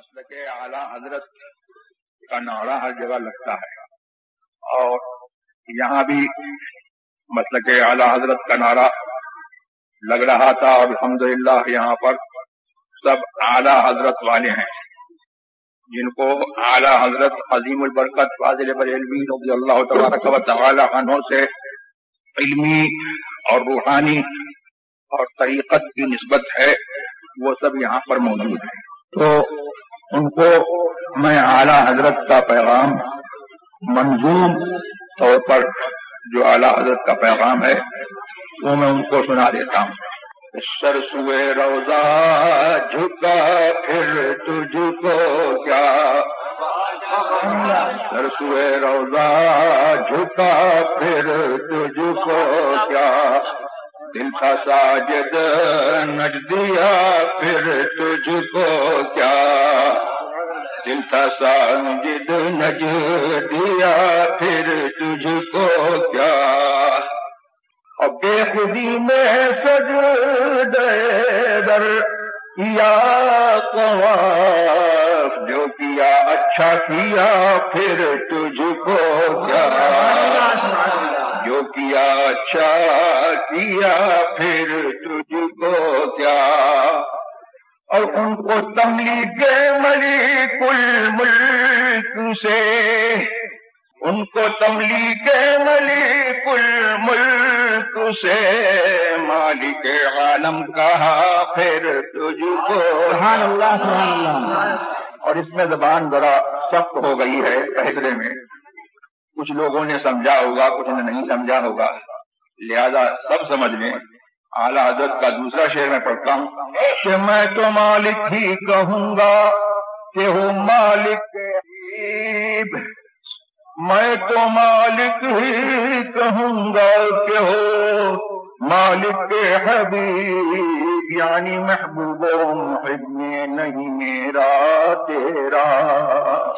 مسلک اعلیٰ حضرت کا نعرہ ہر جگہ لگتا ہے، اور یہاں بھی مسلک اعلیٰ حضرت کا نعرہ لگ رہا تھا، اور الحمدللہ یہاں پر سب اعلیٰ حضرت والے ہیں، جن کو اعلیٰ حضرت عظیم البرکت فاضل بریلوی رضی اللہ تبارک و تعالی عنہ سے علمی اور روحانی اور طریقت کی نسبت ہے، وہ سب یہاں پر موجود ہیں۔ تو ان کو میں اعلیٰ حضرت کا پیغام منظوم طور پر جو اعلیٰ حضرت کا پیغام ہے وہ میں ان کو سنا دیتا ہوں۔ سر سوئے روضہ جھکا پھر تجھ کو کیا، سر سوئے روضہ جھکا پھر تجھ کو کیا، دل کا ساجد نچ دیا پھر تجھ کو کیا، دل کا ساجد نچ دیا پھر تجھ کو کیا، اور بے خودی میں سجدے در کیا طواف، جو کیا اچھا کیا پھر تجھ کو کیا، جو کیا اچھا کیا پھر تجھ کو کیا، اور ان کو تملیک ملک الملک سے، ان کو تملیک ملک الملک سے مالک عالم کہا پھر تجھ کو۔ سبحان اللہ سبحان اللہ۔ اور اس میں زبان ذرا سخت ہو گئی ہے فیصلے میں، کچھ لوگوں نے سمجھا ہوگا، کچھ نے نہیں سمجھا ہوگا، لہذا سب سمجھ لیں۔ اعلیٰ حضرت کا دوسرا شعر میں پڑھتا ہوں کہ میں تو مالک ہی کہوں گا کہ ہو مالک حبیب، میں تو مالک ہی کہوں گا کہ ہو مالک حبیب، یعنی محبوب و محب میں نہیں میرا تیرا،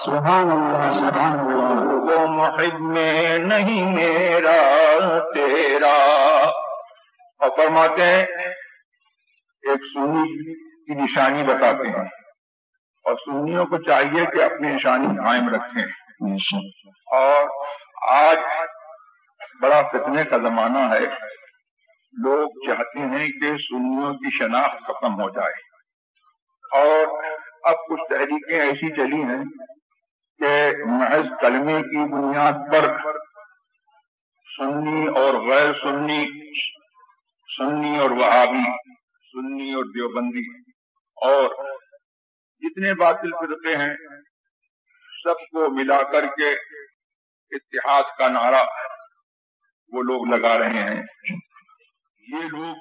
سبحان اللہ سبحان اللہ، محبوب و محب میں نہیں میرا تیرا۔ اور فرماتے ہیں ایک سنی کی نشانی بتاتے ہیں، اور سنیوں کو چاہیے کہ اپنی نشانی قائم رکھیں، اور آج بڑا فتنے کا زمانہ ہے، لوگ چاہتے ہیں کہ سنیوں کی شناخت ختم ہو جائے، اور اب کچھ تحریکیں ایسی چلی ہیں کہ محض کلمے کی بنیاد پر سنی اور غیر سنی، سنی اور وہابی، سنی اور دیوبندی، اور جتنے باطل فرقے ہیں سب کو ملا کر کے اتحاد کا نعرہ وہ لوگ لگا رہے ہیں۔ یہ لوگ